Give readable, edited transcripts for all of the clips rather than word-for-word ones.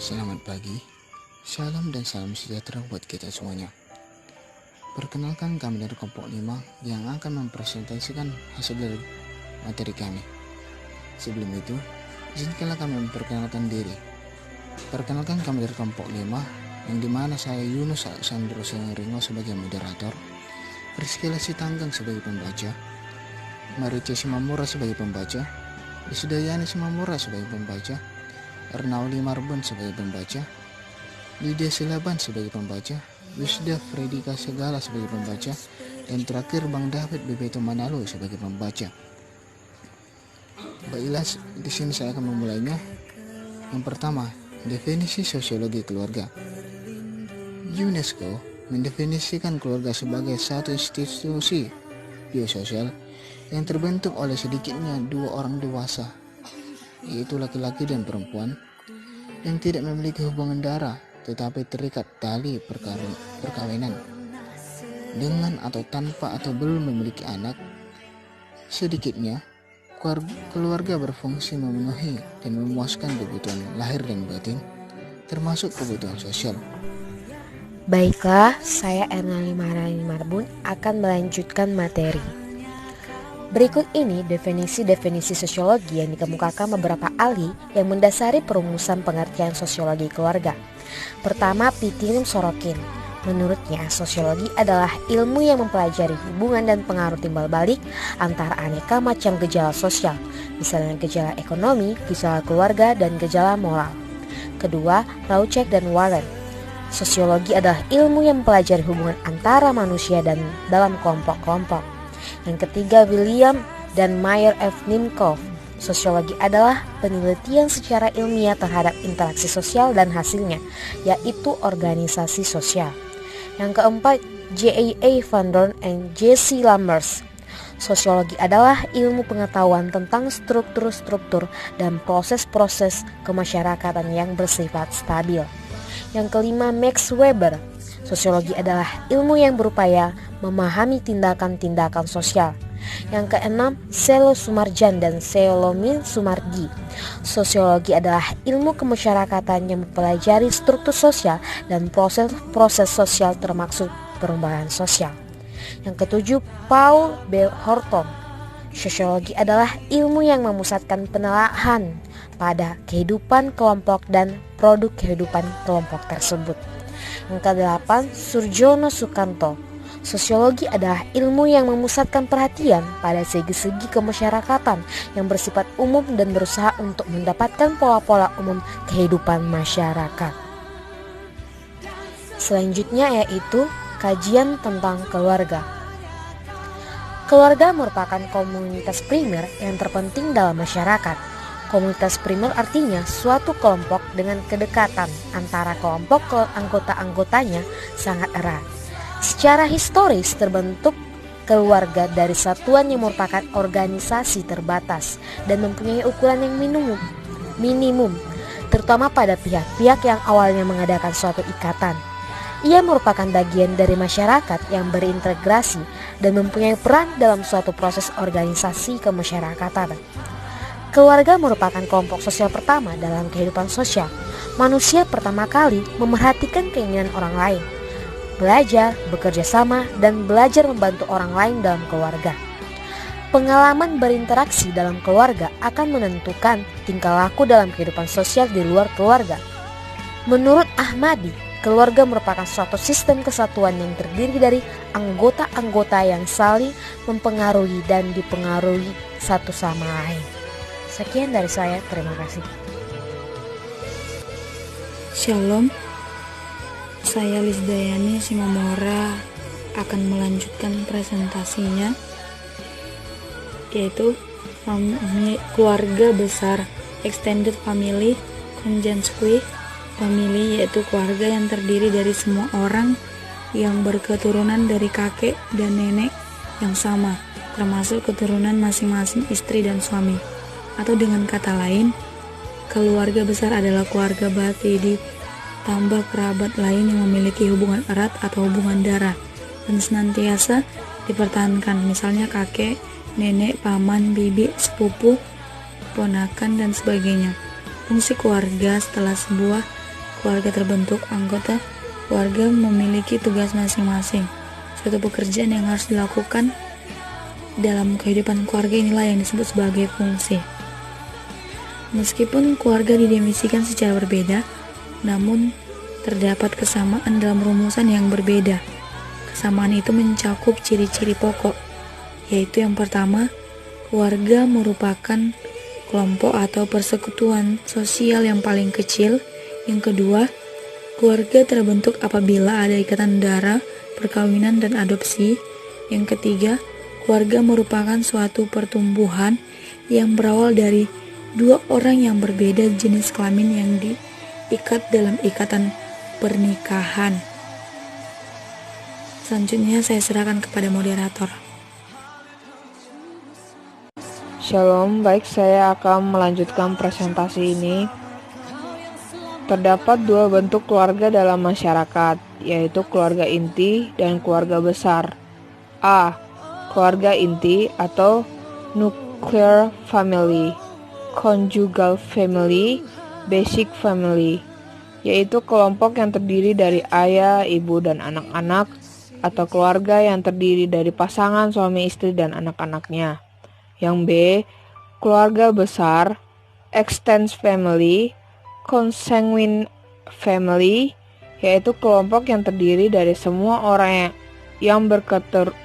Selamat pagi, salam dan salam sejahtera buat kita semuanya. Perkenalkan, kami dari kelompok 5 yang akan mempresentasikan hasil dari materi kami. Sebelum itu, izinkanlah kami memperkenalkan diri. Perkenalkan, kami dari kelompok 5 yang dimana saya Yunus Alexandro Sengaringo sebagai moderator, Rizky Sitanggang sebagai pembaca, Marice Simamura sebagai pembaca, Isdayani Simamura sebagai pembaca, Ernauli Marbon sebagai pembaca, Lydia Silaban sebagai pembaca, Wisda Fredika Segala sebagai pembaca, dan terakhir Bang David Bebeto Manalo sebagai pembaca. Baiklah, di sini saya akan memulainya. Yang pertama, definisi sosiologi keluarga. UNESCO mendefinisikan keluarga sebagai satu institusi biososial yang terbentuk oleh sedikitnya dua orang dewasa, yaitu laki-laki dan perempuan, yang tidak memiliki hubungan darah tetapi terikat tali perkawinan dengan atau tanpa atau belum memiliki anak. Sedikitnya keluarga berfungsi memenuhi dan memuaskan kebutuhan lahir dan batin, termasuk kebutuhan sosial. Baiklah, saya Ernauli Marbun akan melanjutkan materi. Berikut ini definisi-definisi sosiologi yang dikemukakan beberapa ahli yang mendasari perumusan pengertian sosiologi keluarga. Pertama, Pitinum Sorokin. Menurutnya, sosiologi adalah ilmu yang mempelajari hubungan dan pengaruh timbal balik antara aneka macam gejala sosial, misalnya gejala ekonomi, gejala keluarga, dan gejala moral. Kedua, Raucek dan Warren. Sosiologi adalah ilmu yang mempelajari hubungan antara manusia dan dalam kelompok-kelompok. Yang ketiga, William dan Meyer F. Nimkov. Sosiologi adalah penelitian secara ilmiah terhadap interaksi sosial dan hasilnya, yaitu organisasi sosial. Yang keempat, J.A.A. Van Dorn and J.C. Lammers. Sosiologi adalah ilmu pengetahuan tentang struktur-struktur dan proses-proses kemasyarakatan yang bersifat stabil. Yang kelima, Max Weber. Sosiologi adalah ilmu yang berupaya memahami tindakan-tindakan sosial. Yang keenam, Selo Sumarjan dan Seolomin Sumardi. Sosiologi adalah ilmu kemasyarakatan yang mempelajari struktur sosial dan proses-proses sosial termasuk perubahan sosial. Yang ketujuh, Paul B. Horton. Sosiologi adalah ilmu yang memusatkan penelaahan pada kehidupan kelompok dan produk kehidupan kelompok tersebut. Yang kedelapan, Surjono Sukanto. Sosiologi adalah ilmu yang memusatkan perhatian pada segi-segi kemasyarakatan yang bersifat umum dan berusaha untuk mendapatkan pola-pola umum kehidupan masyarakat. Selanjutnya yaitu kajian tentang keluarga. Keluarga merupakan komunitas primer yang terpenting dalam masyarakat. Komunitas primer artinya suatu kelompok dengan kedekatan antara kelompok anggota-anggotanya sangat erat. Secara historis terbentuk keluarga dari satuan yang merupakan organisasi terbatas dan mempunyai ukuran yang minimum, terutama pada pihak-pihak yang awalnya mengadakan suatu ikatan. Ia merupakan bagian dari masyarakat yang berintegrasi dan mempunyai peran dalam suatu proses organisasi kemasyarakatan. Keluarga merupakan kelompok sosial pertama dalam kehidupan sosial. Manusia pertama kali memerhatikan keinginan orang lain, belajar, bekerja sama, dan belajar membantu orang lain dalam keluarga. Pengalaman berinteraksi dalam keluarga akan menentukan tingkah laku dalam kehidupan sosial di luar keluarga. Menurut Ahmadi, keluarga merupakan suatu sistem kesatuan yang terdiri dari anggota-anggota yang saling mempengaruhi dan dipengaruhi satu sama lain. Sekian dari saya, terima kasih. Shalom, saya Lisdayani Simamora akan melanjutkan presentasinya, yaitu keluarga besar Extended Family Konjanskui Famili yaitu keluarga yang terdiri dari semua orang yang berketurunan dari kakek dan nenek yang sama, termasuk keturunan masing-masing istri dan suami. Atau dengan kata lain, keluarga besar adalah keluarga bati ditambah kerabat lain yang memiliki hubungan erat atau hubungan darah dan senantiasa dipertahankan, misalnya kakek, nenek, paman, bibi, sepupu, ponakan, dan sebagainya. Fungsi keluarga: setelah sebuah keluarga terbentuk, anggota keluarga memiliki tugas masing-masing. Suatu pekerjaan yang harus dilakukan dalam kehidupan keluarga inilah yang disebut sebagai fungsi. Meskipun keluarga didefinisikan secara berbeda, namun terdapat kesamaan dalam rumusan yang berbeda. Kesamaan itu mencakup ciri-ciri pokok, yaitu yang pertama, keluarga merupakan kelompok atau persekutuan sosial yang paling kecil. Yang kedua, keluarga terbentuk apabila ada ikatan darah, perkawinan, dan adopsi. Yang ketiga, keluarga merupakan suatu pertumbuhan yang berawal dari dua orang yang berbeda jenis kelamin yang diikat dalam ikatan pernikahan. Selanjutnya saya serahkan kepada moderator. Shalom, baik, saya akan melanjutkan presentasi ini. Terdapat dua bentuk keluarga dalam masyarakat, yaitu keluarga inti dan keluarga besar. A. Keluarga inti atau nuclear family, conjugal family, basic family, yaitu kelompok yang terdiri dari ayah, ibu, dan anak-anak, atau keluarga yang terdiri dari pasangan suami istri dan anak-anaknya. Yang B. Keluarga besar, extended family, consanguine family, yaitu kelompok yang terdiri dari semua orang yang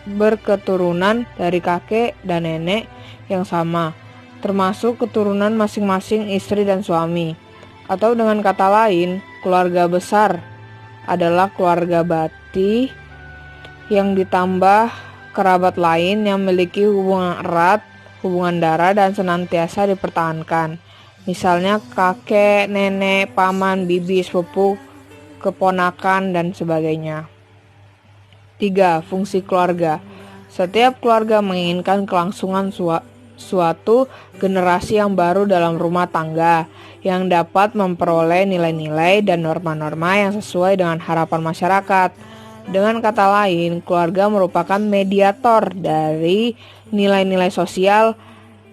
berketurunan dari kakek dan nenek yang sama, termasuk keturunan masing-masing istri dan suami. Atau dengan kata lain, keluarga besar adalah keluarga bati yang ditambah kerabat lain yang memiliki hubungan erat, hubungan darah, dan senantiasa dipertahankan. Misalnya kakek, nenek, paman, bibi, sepupu, keponakan, dan sebagainya. 3. Fungsi keluarga. Setiap keluarga menginginkan kelangsungan suatu generasi yang baru dalam rumah tangga yang dapat memperoleh nilai-nilai dan norma-norma yang sesuai dengan harapan masyarakat. Dengan kata lain, keluarga merupakan mediator dari nilai-nilai sosial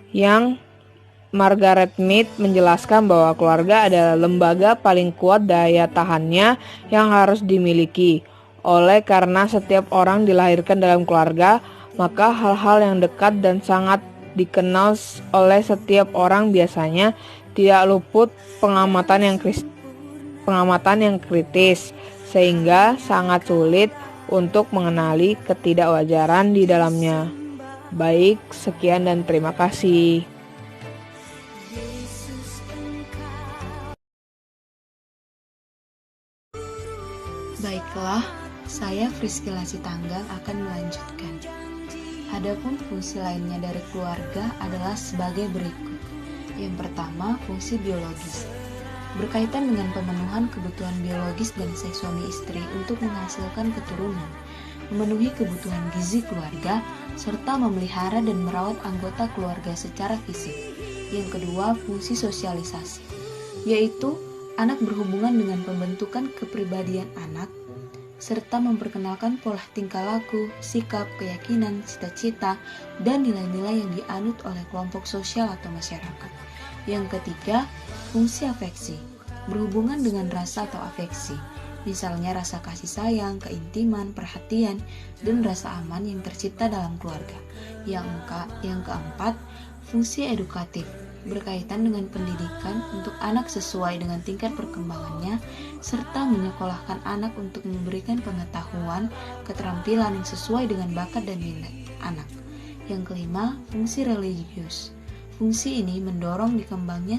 yang Margaret Mead menjelaskan bahwa keluarga adalah lembaga paling kuat daya tahannya yang harus dimiliki. Oleh karena setiap orang dilahirkan dalam keluarga, maka hal-hal yang dekat dan sangat dikenal oleh setiap orang biasanya tidak luput pengamatan yang kritis, sehingga sangat sulit untuk mengenali ketidakwajaran di dalamnya. Baik, sekian dan terima kasih. Baiklah, saya Friskila Sitanggang akan melanjutkan. Adapun fungsi lainnya dari keluarga adalah sebagai berikut. Yang pertama, fungsi biologis. Berkaitan dengan pemenuhan kebutuhan biologis dan seks suami istri untuk menghasilkan keturunan, memenuhi kebutuhan gizi keluarga, serta memelihara dan merawat anggota keluarga secara fisik. Yang kedua, fungsi sosialisasi, yaitu anak berhubungan dengan pembentukan kepribadian anak, serta memperkenalkan pola tingkah laku, sikap, keyakinan, cita-cita, dan nilai-nilai yang dianut oleh kelompok sosial atau masyarakat. Yang ketiga, fungsi afeksi, berhubungan dengan rasa atau afeksi, misalnya rasa kasih sayang, keintiman, perhatian, dan rasa aman yang tercipta dalam keluarga. Yang keempat, fungsi edukatif, berkaitan dengan pendidikan untuk anak sesuai dengan tingkat perkembangannya, serta menyekolahkan anak untuk memberikan pengetahuan, keterampilan yang sesuai dengan bakat dan minat anak. Yang kelima, fungsi religius. Fungsi ini mendorong dikembangnya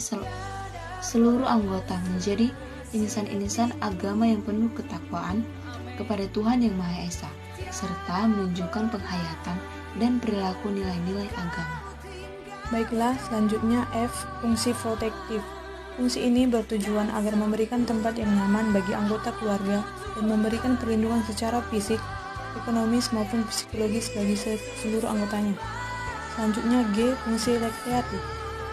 seluruh anggota menjadi insan-insan agama yang penuh ketakwaan kepada Tuhan Yang Maha Esa, serta menunjukkan penghayatan dan perilaku nilai-nilai agama. Baiklah, selanjutnya F. Fungsi protektif, Fungsi ini bertujuan agar memberikan tempat yang nyaman bagi anggota keluarga dan memberikan perlindungan secara fisik, ekonomis maupun psikologis bagi seluruh anggotanya. Selanjutnya G. Fungsi rekreatif.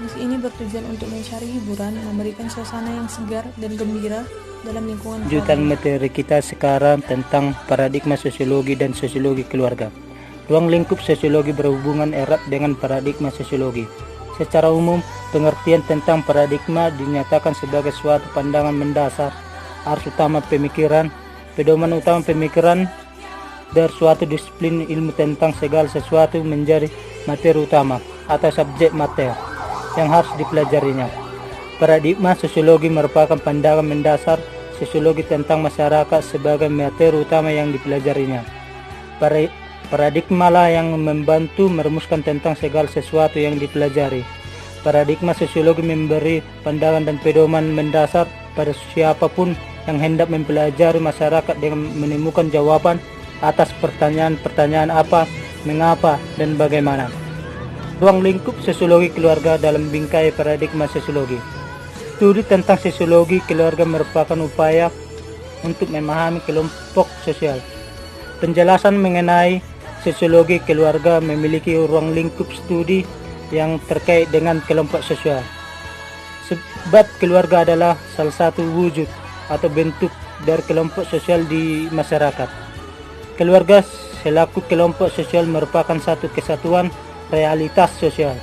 Fungsi ini bertujuan untuk mencari hiburan, memberikan suasana yang segar dan gembira dalam lingkungan Lanjutan keluarga. materi kita sekarang tentang paradigma sosiologi dan sosiologi keluarga. Ruang lingkup sosiologi berhubungan erat dengan paradigma sosiologi. Secara umum, pengertian tentang paradigma dinyatakan sebagai suatu pandangan mendasar, arus utama pemikiran, pedoman utama pemikiran, dari suatu disiplin ilmu tentang segala sesuatu menjadi materi utama atau subjek mater yang harus dipelajarinya. Paradigma sosiologi merupakan pandangan mendasar sosiologi tentang masyarakat sebagai materi utama yang dipelajarinya. Paradigma lah yang membantu merumuskan tentang segala sesuatu yang dipelajari. Paradigma sosiologi memberi pandangan dan pedoman mendasar pada siapapun yang hendak mempelajari masyarakat dengan menemukan jawaban atas pertanyaan-pertanyaan apa, mengapa, dan bagaimana. Ruang lingkup sosiologi keluarga dalam bingkai paradigma sosiologi. Studi tentang sosiologi keluarga merupakan upaya untuk memahami kelompok sosial. Penjelasan mengenai sosiologi keluarga memiliki ruang lingkup studi yang terkait dengan kelompok sosial. Sebab keluarga adalah salah satu wujud atau bentuk dari kelompok sosial di masyarakat. Keluarga selaku kelompok sosial merupakan satu kesatuan realitas sosial.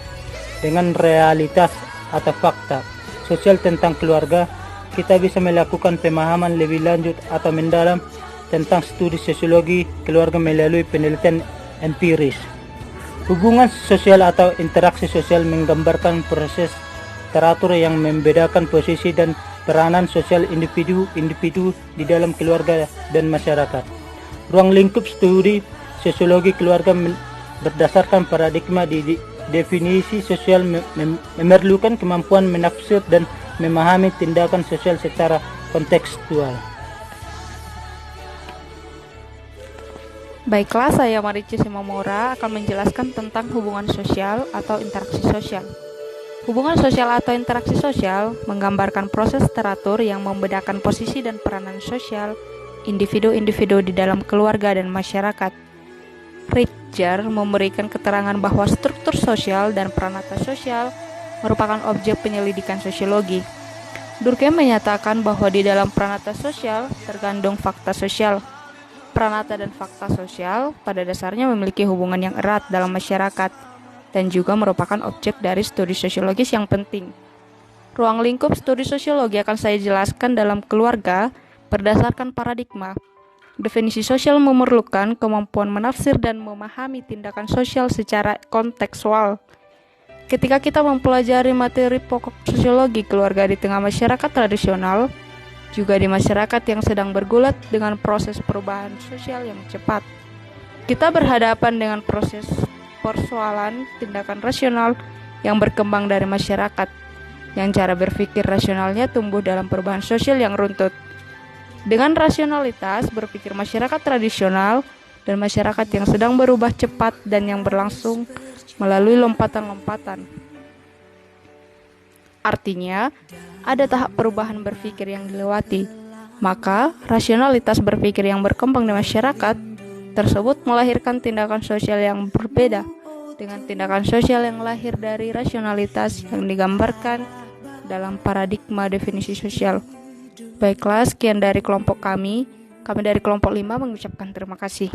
Dengan realitas atau fakta sosial tentang keluarga, kita bisa melakukan pemahaman lebih lanjut atau mendalam tentang studi sosiologi keluarga melalui penelitian empiris. Hubungan sosial atau interaksi sosial menggambarkan proses teratur yang membedakan posisi dan peranan sosial individu-individu di dalam keluarga dan masyarakat. Ruang lingkup studi sosiologi keluarga berdasarkan paradigma di definisi sosial memerlukan kemampuan menafsir dan memahami tindakan sosial secara kontekstual. Baiklah, saya Marici Simomora akan menjelaskan tentang hubungan sosial atau interaksi sosial. Hubungan sosial atau interaksi sosial menggambarkan proses teratur yang membedakan posisi dan peranan sosial individu-individu di dalam keluarga dan masyarakat. Richter memberikan keterangan bahwa struktur sosial dan peranata sosial merupakan objek penyelidikan sosiologi. Durkheim menyatakan bahwa di dalam peranata sosial terkandung fakta sosial. Peranata dan fakta sosial pada dasarnya memiliki hubungan yang erat dalam masyarakat dan juga merupakan objek dari studi sosiologis yang penting. Ruang lingkup studi sosiologi akan saya jelaskan dalam keluarga berdasarkan paradigma. Definisi sosial memerlukan kemampuan menafsir dan memahami tindakan sosial secara kontekstual. Ketika kita mempelajari materi pokok sosiologi keluarga di tengah masyarakat tradisional, juga di masyarakat yang sedang bergulat dengan proses perubahan sosial yang cepat, kita berhadapan dengan proses persoalan tindakan rasional yang berkembang dari masyarakat, yang cara berpikir rasionalnya tumbuh dalam perubahan sosial yang runtut. Dengan rasionalitas berpikir masyarakat tradisional dan masyarakat yang sedang berubah cepat dan yang berlangsung melalui lompatan-lompatan. Artinya, ada tahap perubahan berpikir yang dilewati, maka rasionalitas berpikir yang berkembang di masyarakat tersebut melahirkan tindakan sosial yang berbeda dengan tindakan sosial yang lahir dari rasionalitas yang digambarkan dalam paradigma definisi sosial. Baiklah, sekian dari kelompok kami. Kami dari kelompok 5 mengucapkan terima kasih.